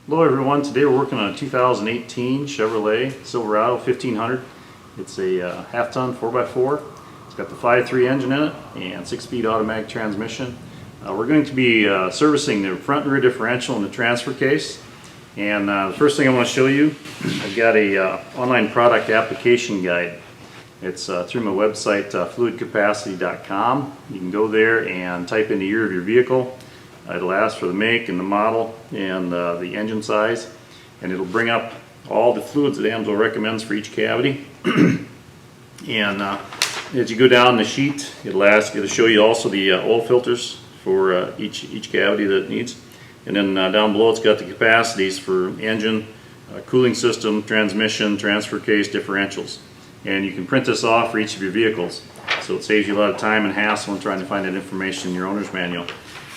Hello everyone, today we're working on a 2018 Chevrolet Silverado 1500. It's a half-ton 4x4. It's got the 5.3 engine in it and 6-speed automatic transmission. We're going to be servicing the front and rear differential and the transfer case. And the first thing I want to show you, I've got a online product application guide. It's through my website, fluidcapacity.com. You can go there and type in the year of your vehicle. It'll ask for the make and the model and the engine size, and it'll bring up all the fluids that Amsoil recommends for each cavity. And as you go down the sheet, it'll show you also the oil filters for each cavity that it needs. And then down below it's got the capacities for engine, cooling system, transmission, transfer case, differentials. And you can print this off for each of your vehicles. So it saves you a lot of time and hassle in trying to find that information in your owner's manual.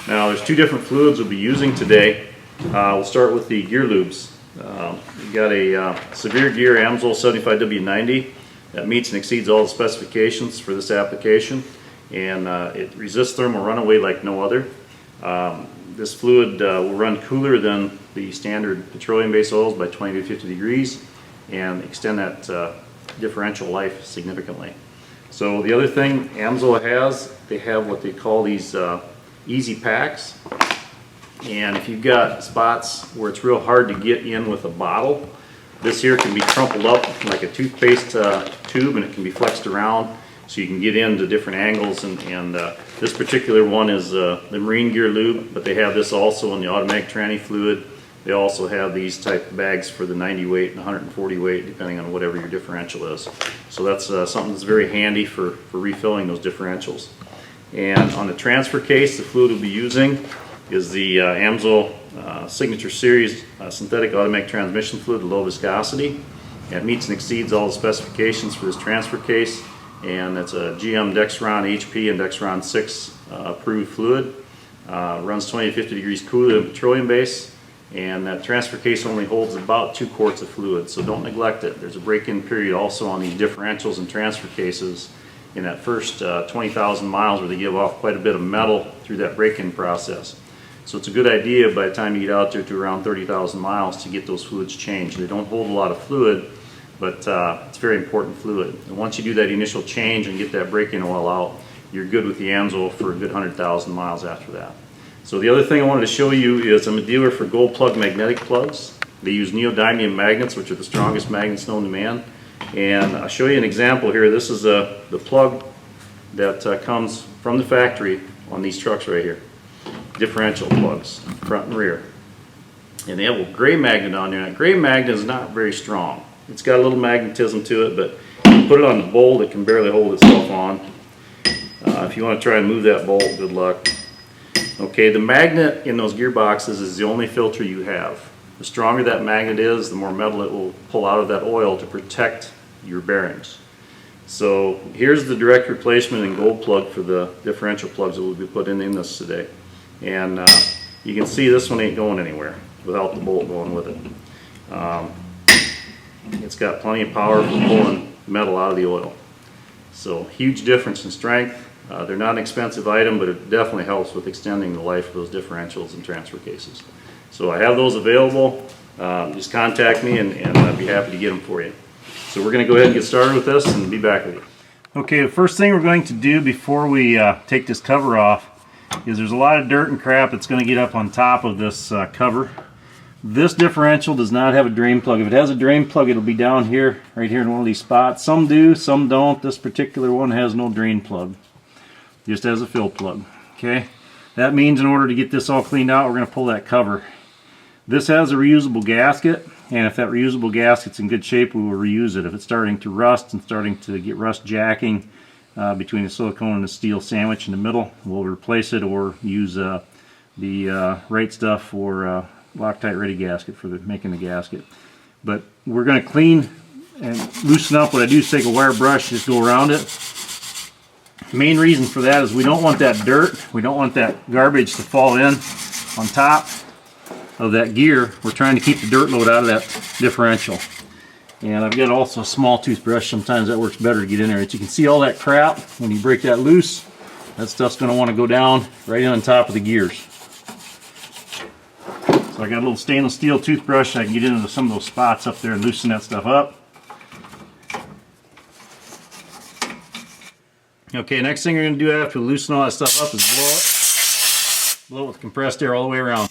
Now there's two different fluids we'll be using today. We'll start with the gear lubes. We've got a severe gear Amsoil 75W90 that meets and exceeds all the specifications for this application, and it resists thermal runaway like no other. This fluid will run cooler than the standard petroleum-based oils by 20 to 50 degrees and extend that differential life significantly. So the other thing Amsoil has, they have what they call these easy packs, and if you've got spots where it's real hard to get in with a bottle, this here can be crumpled up like a toothpaste tube, and it can be flexed around so you can get into different angles. And this particular one is the marine gear lube, but they have this also in the automatic tranny fluid. They also have these type of bags for the 90 weight and 140 weight, depending on whatever your differential is. So that's something that's very handy for refilling those differentials. And on the transfer case, the fluid we'll be using is the Amsoil Signature Series synthetic automatic transmission fluid, low viscosity. And it meets and exceeds all the specifications for this transfer case. And it's a GM Dexron HP and Dexron 6 approved fluid. Runs 20 to 50 degrees cooler than petroleum base. And that transfer case only holds about 2 quarts of fluid, so don't neglect it. There's a break-in period also on these differentials and transfer cases in that first 20,000 miles where they give off quite a bit of metal through that break-in process. So it's a good idea by the time you get out there to around 30,000 miles to get those fluids changed. They don't hold a lot of fluid, but it's very important fluid. And once you do that initial change and get that break-in oil out, you're good with the Amsoil for a good 100,000 miles after that. So the other thing I wanted to show you is I'm a dealer for gold plug magnetic plugs. They use neodymium magnets, which are the strongest magnets known to man. And I'll show you an example here. This is the plug that comes from the factory on these trucks right here. Differential plugs, front and rear. And they have a gray magnet on there. That gray magnet is not very strong. It's got a little magnetism to it, but you put it on the bolt, it can barely hold itself on. If you want to try and move that bolt, good luck. Okay, the magnet in those gearboxes is the only filter you have. The stronger that magnet is, the more metal it will pull out of that oil to protect your bearings. So here's the direct replacement in gold plug for the differential plugs that will be put in this today. And you can see this one ain't going anywhere without the bolt going with it. It's got plenty of power for pulling metal out of the oil. So huge difference in strength. They're not an expensive item, but it definitely helps with extending the life of those differentials and transfer cases. So I have those available. Just contact me and I'd be happy to get them for you. So we're going to go ahead and get started with this and be back with you. Okay, the first thing we're going to do before we take this cover off is there's a lot of dirt and crap that's going to get up on top of this cover. This differential does not have a drain plug. If it has a drain plug, it'll be down here, right here in one of these spots. Some do, some don't. This particular one has no drain plug. Just has a fill plug. Okay, that means in order to get this all cleaned out, we're going to pull that cover. This has a reusable gasket, and if that reusable gasket's in good shape, we will reuse it. If it's starting to rust and starting to get rust jacking between the silicone and the steel sandwich in the middle, we'll replace it or use the right stuff for Loctite ready gasket for making the gasket. But we're going to clean and loosen up. What I do is take a wire brush, just go around it. The main reason for that is we don't want that dirt, we don't want that garbage to fall in on top of that gear. We're trying to keep the dirt load out of that differential. And I've got also a small toothbrush. Sometimes that works better to get in there. As you can see, all that crap, when you break that loose, that stuff's going to want to go down right in on top of the gears. So So I got a little stainless steel toothbrush. I can get into some of those spots up there and loosen that stuff up. Okay, next thing we're going to do after we loosen all that stuff up is blow it. Blow it with compressed air all the way around.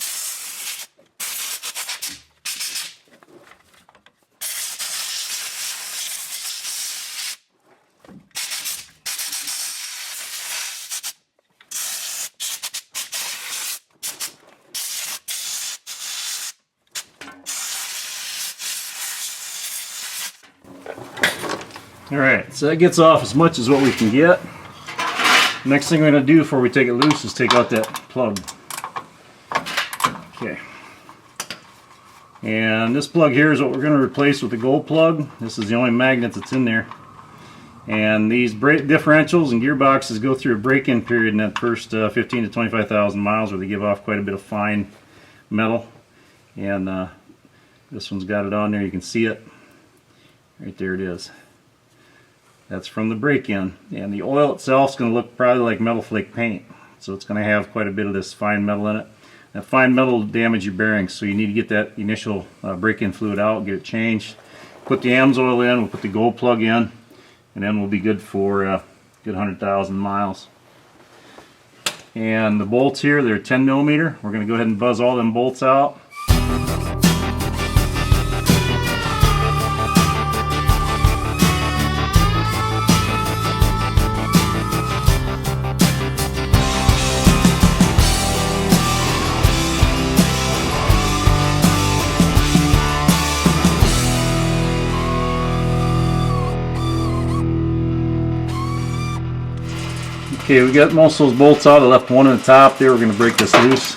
Alright, so that gets off as much as what we can get. Next thing we're going to do before we take it loose is take out that plug. Okay. And this plug here is what we're going to replace with the gold plug. This is the only magnet that's in there. And these differentials and gearboxes go through a break-in period in that first 15 to 25,000 miles where they give off quite a bit of fine metal. And this one's got it on there. You can see it. Right there it is. That's from the break-in, and the oil itself is going to look probably like metal flake paint, so it's going to have quite a bit of this fine metal in it. That fine metal will damage your bearings, so you need to get that initial break-in fluid out, get it changed. Put the Amsoil in, we'll put the gold plug in, and then we'll be good for a good 100,000 miles. And the bolts here, they're 10 millimeter. We're going to go ahead and buzz all them bolts out. Okay, we got most of those bolts out. I left one in the top there. We're going to break this loose.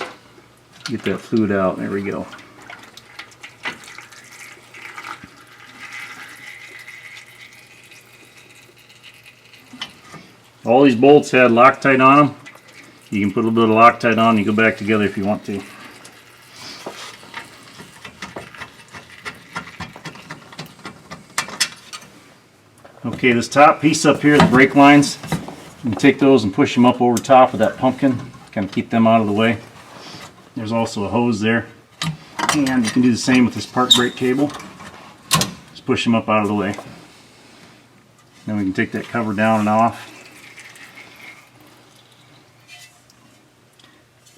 Get that fluid out. There we go. All these bolts had Loctite on them. You can put a little bit of Loctite on and you go back together if you want to. Okay, this top piece up here, the brake lines, you can take those and push them up over top of that pumpkin, kind of keep them out of the way. There's also a hose there. And you can do the same with this park brake cable. Just push them up out of the way. Then we can take that cover down and off.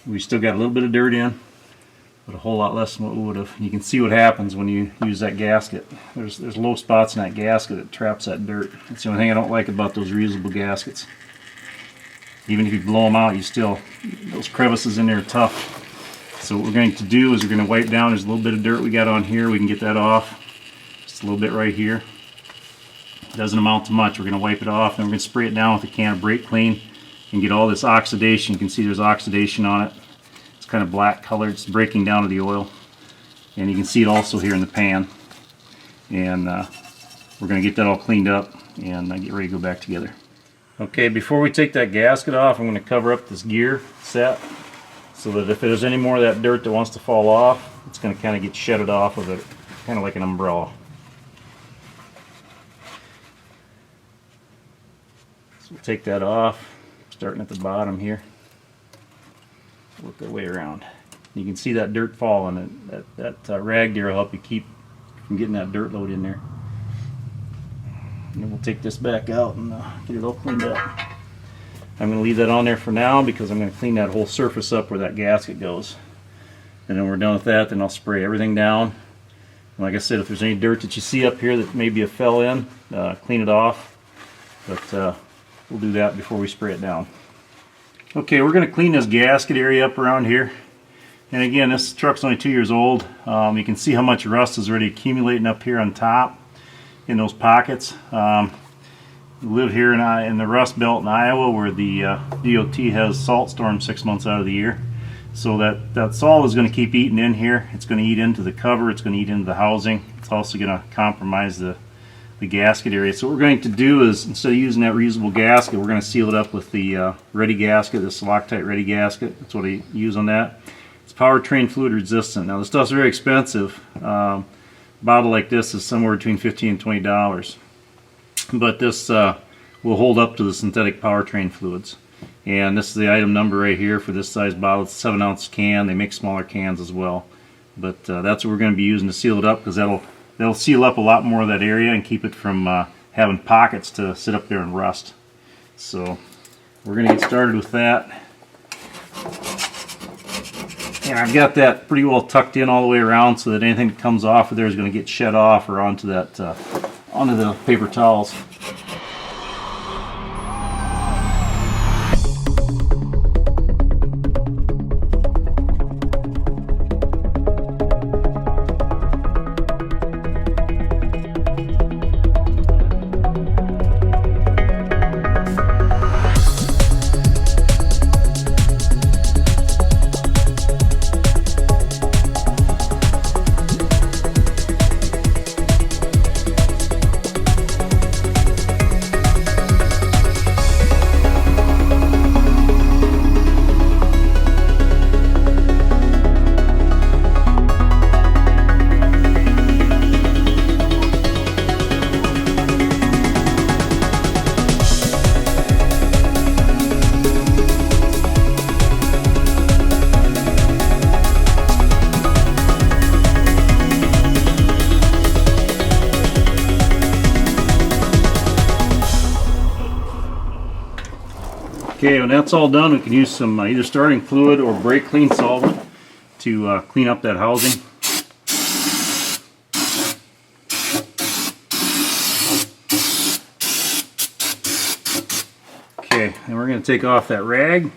We still got a little bit of dirt in, but a whole lot less than what we would have. You can see what happens when you use that gasket. There's low spots in that gasket that traps that dirt. That's the only thing I don't like about those reusable gaskets. Even if you blow them out, those crevices in there are tough. So what we're going to do is we're going to wipe down. There's a little bit of dirt we got on here. We can get that off. Just a little bit right here. It doesn't amount to much. We're going to wipe it off, and we're going to spray it down with a can of brake clean and get all this oxidation. You can see there's oxidation on it. It's kind of black colored. It's breaking down to the oil. And you can see it also here in the pan. And we're going to get that all cleaned up and get ready to go back together. Okay, before we take that gasket off, I'm going to cover up this gear set so that if there's any more of that dirt that wants to fall off, it's going to kind of get shedded off of it, kind of like an umbrella. So we'll take that off, starting at the bottom here. Work our way around. You can see that dirt falling, and that rag there will help you keep from getting that dirt load in there. And then we'll take this back out and get it all cleaned up. I'm going to leave that on there for now because I'm going to clean that whole surface up where that gasket goes. And then we're done with that, then I'll spray everything down. And like I said, if there's any dirt that you see up here that maybe fell in, clean it off. But we'll do that before we spray it down. Okay, we're going to clean this gasket area up around here. And again, this truck's only 2 years old. You can see how much rust is already accumulating up here on top in those pockets. We live here in the Rust Belt in Iowa, where the DOT has salt storms 6 months out of the year. So that salt is going to keep eating in here. It's going to eat into the cover. It's going to eat into the housing. It's also going to compromise the gasket area. So what we're going to do is, instead of using that reusable gasket, we're going to seal it up with the Ready gasket, this Loctite Ready gasket. That's what I use on that. It's powertrain fluid resistant. Now this stuff's very expensive. A bottle like this is somewhere between $15 and $20. But this will hold up to the synthetic powertrain fluids. And this is the item number right here for this size bottle. It's a 7-ounce can. They make smaller cans as well. but that's what we're going to be using to seal it up, because that'll seal up a lot more of that area and keep it from having pockets to sit up there and rust. So we're going to get started with that. And I've got that pretty well tucked in all the way around so that anything that comes off of there is going to get shed off or onto that onto the paper towels. Okay, when that's all done, we can use some either starting fluid or brake clean solvent to clean up that housing. Okay, and we're going to take off that rag.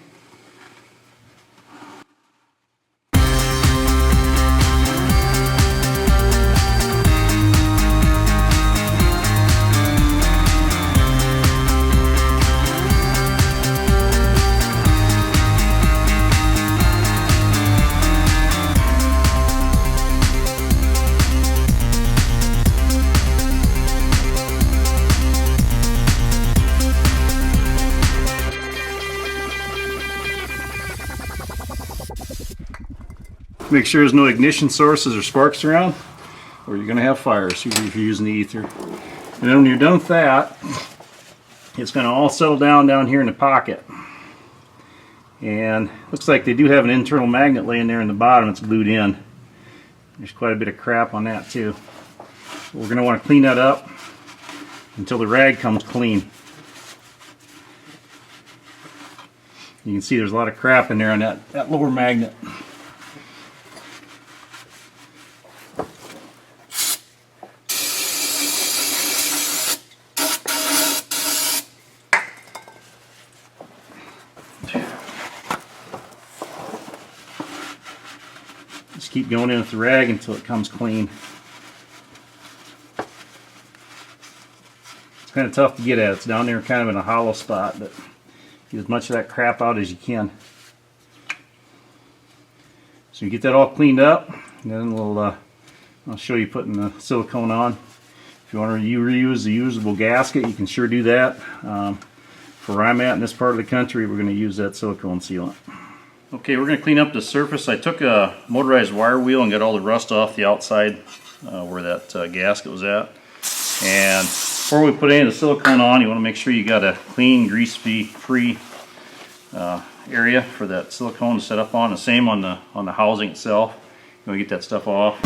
Make sure there's no ignition sources or sparks around, or you're going to have fires if you're using the ether. And then when you're done with that, it's going to all settle down here in the pocket. And looks like they do have an internal magnet laying there in the bottom. It's glued in. There's quite a bit of crap on that too. So we're going to want to clean that up until the rag comes clean. You can see there's a lot of crap in there on that lower magnet. Just keep going in with the rag until it comes clean. It's kind of tough to get at. It's down there kind of in a hollow spot, but get as much of that crap out as you can. So you get that all cleaned up, and then I'll show you putting the silicone on. If you want to reuse the usable gasket, you can sure do that. For where I'm at in this part of the country, we're going to use that silicone sealant. Okay, we're going to clean up the surface. I took a motorized wire wheel and got all the rust off the outside where that gasket was at. And before we put any of the silicone on, you want to make sure you got a clean, grease-free area for that silicone to set up on. The same on the housing itself. You want to get that stuff off.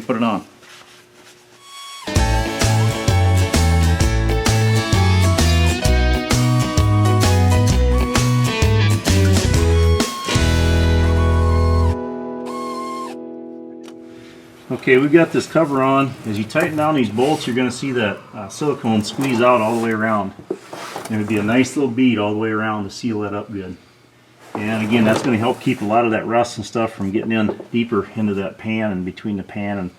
to put it on. Okay, we've got this cover on. As you tighten down these bolts, you're going to see that silicone squeeze out all the way around. And it would be a nice little bead all the way around to seal that up good. And again, that's going to help keep a lot of that rust and stuff from getting in deeper into that pan and between the pan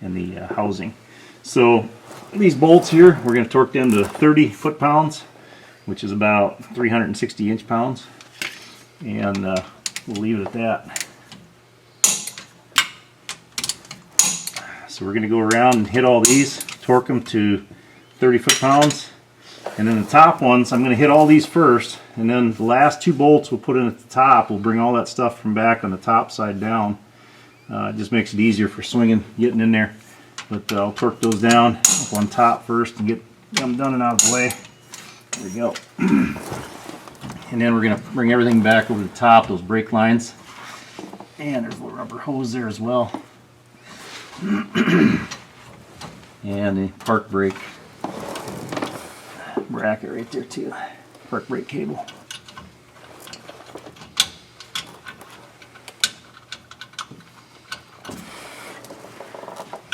and the housing. So these bolts here, we're going to torque them to 30 foot-pounds, which is about 360 inch-pounds. And we'll leave it at that. So we're going to go around and hit all these, torque them to 30 foot-pounds. And then the top ones, I'm going to hit all these first, and then the last two bolts we'll put in at the top. We'll bring all that stuff from back on the top side down. It just makes it easier for swinging, getting in there. But I'll torque those down up on top first and get them done and out of the way. There we go. And then we're going to bring everything back over the top, those brake lines. And there's a little rubber hose there as well. And the park brake bracket right there too. Park brake cable.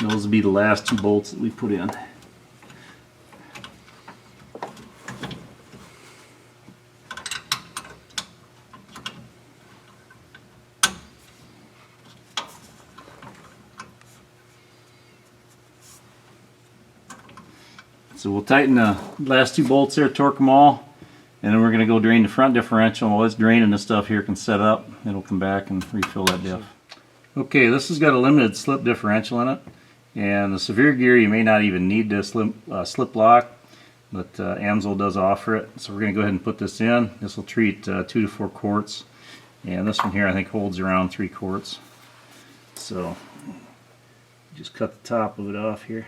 Those will be the last two bolts that we put in. So we'll tighten the last two bolts there, torque them all, and then we're going to go drain the front differential. While it's draining, this stuff here can set up. It'll come back and refill that diff. Okay, this has got a limited slip differential in it, and the severe gear you may not even need to slip lock, but Amsoil does offer it. So we're going to go ahead and put this in. This will treat 2 to 4 quarts, and this one here I think holds around 3 quarts. So just cut the top of it off here.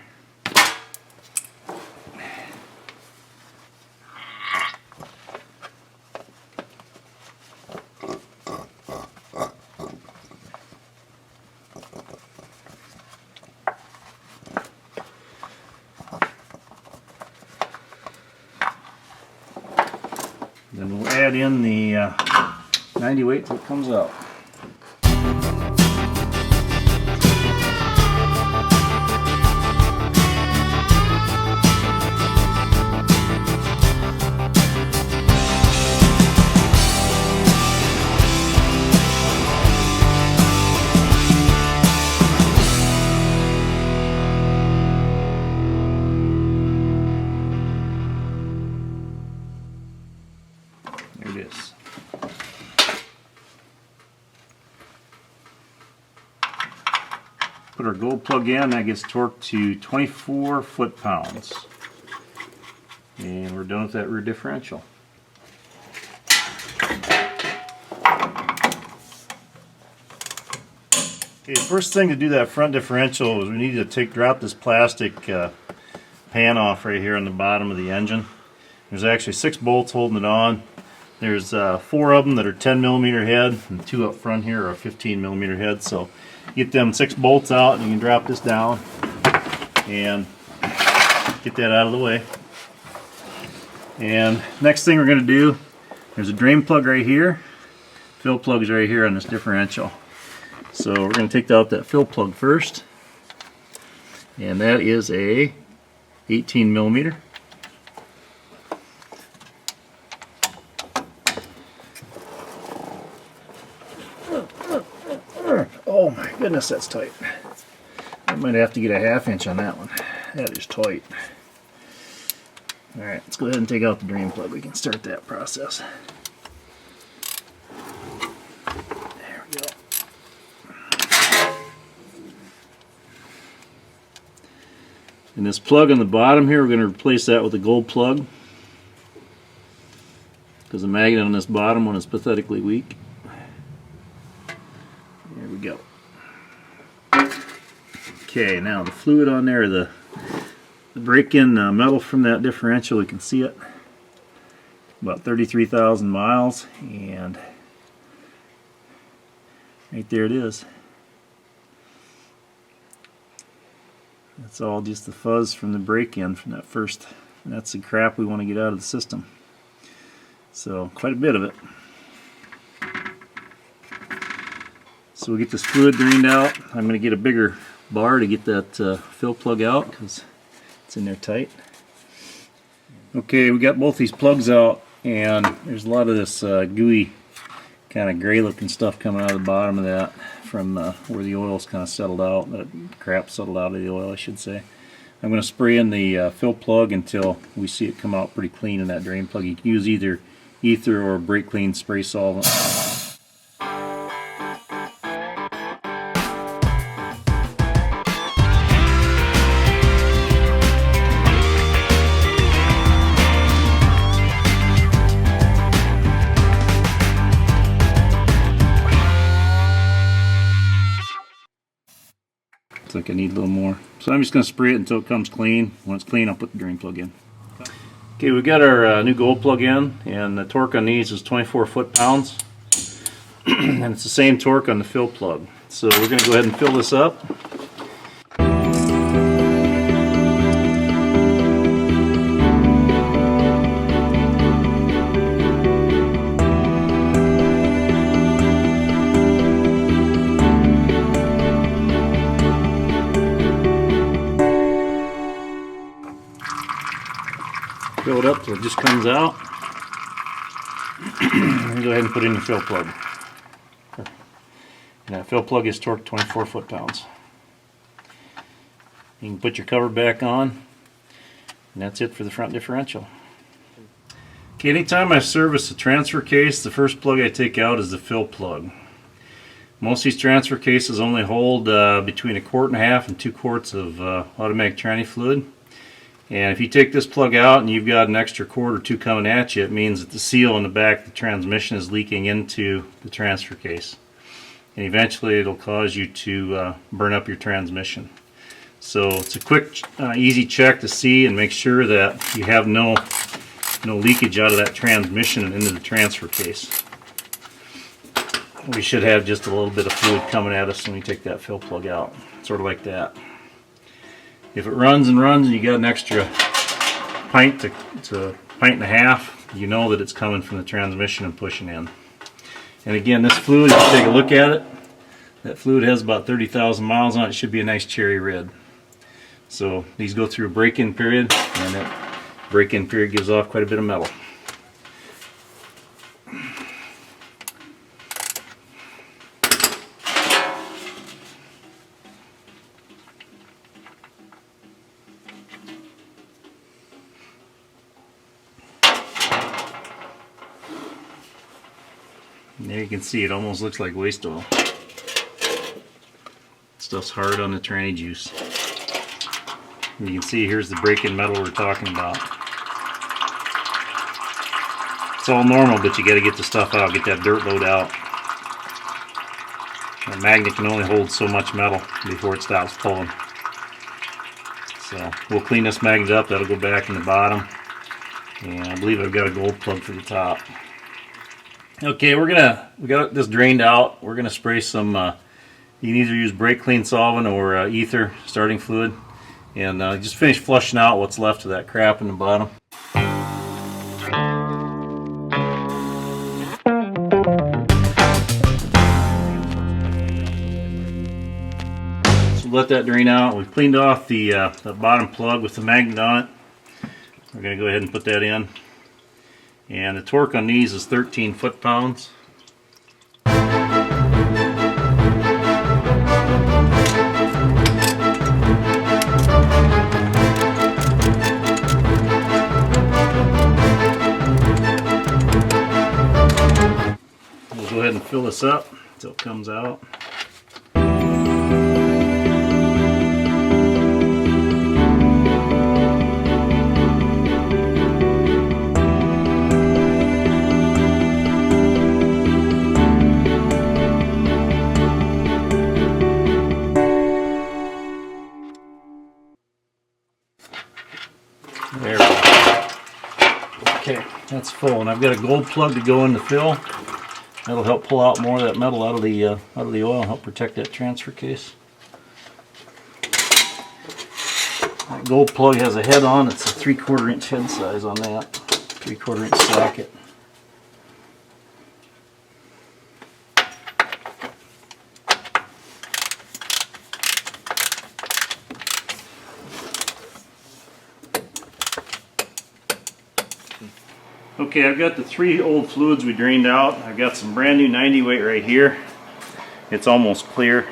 Then we'll add in the 90 weight till it comes out. There it is. Put our gold plug in, that gets torqued to 24 foot-pounds. And we're done with that rear differential. Okay, first thing to do that front differential is we need to drop this plastic pan off right here on the bottom of the engine. There's actually 6 bolts holding it on. There's 4 of them that are 10 millimeter head, and 2 up front here are 15 millimeter head. So get them 6 bolts out, and you can drop this down and get that out of the way. And next thing we're going to do, there's a drain plug right here, fill plugs right here on this differential. So we're going to take out that fill plug first, and that is a 18 millimeter. Oh my goodness, that's tight. I might have to get a 1/2 inch on that one. That is tight. Alright, let's go ahead and take out the drain plug. We can start that process. There we go. And this plug on the bottom here, we're going to replace that with a gold plug, because the magnet on this bottom one is pathetically weak. There we go. Okay, now the fluid on there, the break-in metal from that differential, we can see it. About 33,000 miles, and right there it is. That's all just the fuzz from the break-in from that first. And that's the crap we want to get out of the system. So quite a bit of it. So we get this fluid drained out. I'm going to get a bigger bar to get that fill plug out because it's in there tight. Okay, we got both these plugs out, and there's a lot of this gooey kind of gray looking stuff coming out of the bottom of that from where the oil's kind of settled out. That crap settled out of the oil, I should say. I'm going to spray in the fill plug until we see it come out pretty clean in that drain plug. You can use either ether or brake clean spray solvent. Looks like I need a little more. So I'm just going to spray it until it comes clean. When it's clean, I'll put the drain plug in. Okay, we got our new gold plug in, and the torque on these is 24 foot-pounds. And it's the same torque on the fill plug. So we're going to go ahead and fill this up. Fill it up till it just comes out. And go ahead and put in the fill plug. And that fill plug is torqued 24 foot-pounds. You can put your cover back on, and that's it for the front differential. Okay, anytime I service a transfer case, the first plug I take out is the fill plug. Most of these transfer cases only hold between 1.5 quarts and 2 quarts of automatic tranny fluid. And if you take this plug out and you've got an extra quart or two coming at you, it means that the seal in the back of the transmission is leaking into the transfer case. And eventually it'll cause you to burn up your transmission. So it's a quick, easy check to see and make sure that you have no leakage out of that transmission and into the transfer case. We should have just a little bit of fluid coming at us when we take that fill plug out, sort of like that. If it runs and runs and you got an extra pint to pint and a half, you know that it's coming from the transmission and pushing in. And again, this fluid, if you take a look at it, that fluid has about 30,000 miles on it. It should be a nice cherry red. So these go through a break-in period, and that break-in period gives off quite a bit of metal. And there you can see it almost looks like waste oil. Stuff's hard on the tranny juice. And you can see here's the break-in metal we're talking about. It's all normal, but you got to get the stuff out, get that dirt load out. That magnet can only hold so much metal before it stops pulling. So we'll clean this magnet up. That'll go back in the bottom. And I believe I've got a gold plug for the top. Okay, we got this drained out. We're gonna spray some. You can either use brake clean solvent or ether starting fluid, and just finish flushing out what's left of that crap in the bottom. So let that drain out. We've cleaned off the bottom plug with the magnet on it. We're gonna go ahead and put that in. And the torque on these is 13 foot-pounds. We'll go ahead and fill this up until it comes out. There we go. Okay, that's full, and I've got a gold plug to go in the fill. That'll help pull out more of that metal out of the oil and help protect that transfer case. That gold plug has a head on. It's a 3/4 inch head size on that. 3/4 inch socket. Okay, I've got the 3 old fluids we drained out. I've got some brand new 90 weight right here. It's almost clear.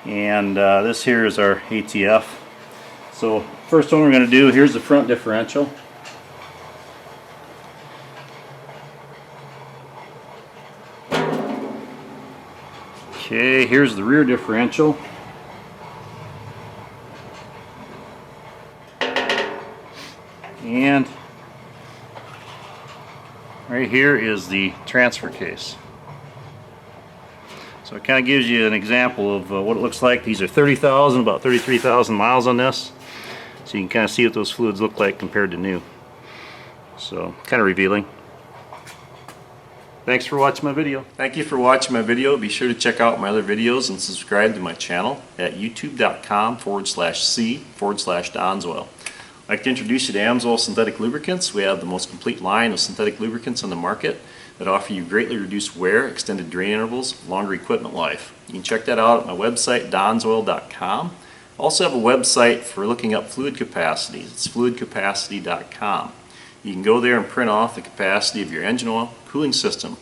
And this here is our ATF. So first one we're going to do, here's the front differential. Okay, here's the rear differential. And right here is the transfer case. So it kind of gives you an example of what it looks like. These are 30,000, about 33,000 miles on this. So you can kind of see what those fluids look like compared to new. So kind of revealing. Thanks for watching my video. Thank you for watching my video. Be sure to check out my other videos and subscribe to my channel at youtube.com/c/Donsoil. I'd like to introduce you to Amsoil synthetic lubricants. We have the most complete line of synthetic lubricants on the market that offer you greatly reduced wear, extended drain intervals, longer equipment life. You can check that out at my website, donsoil.com. I also have a website for looking up fluid capacities. It's fluidcapacity.com. You can go there and print off the capacity of your engine oil, cooling system,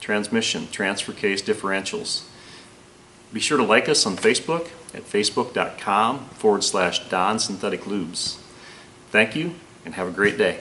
transmission, transfer case, differentials. Be sure to like us on Facebook at facebook.com/Don Synthetic Lubes. Thank you and have a great day.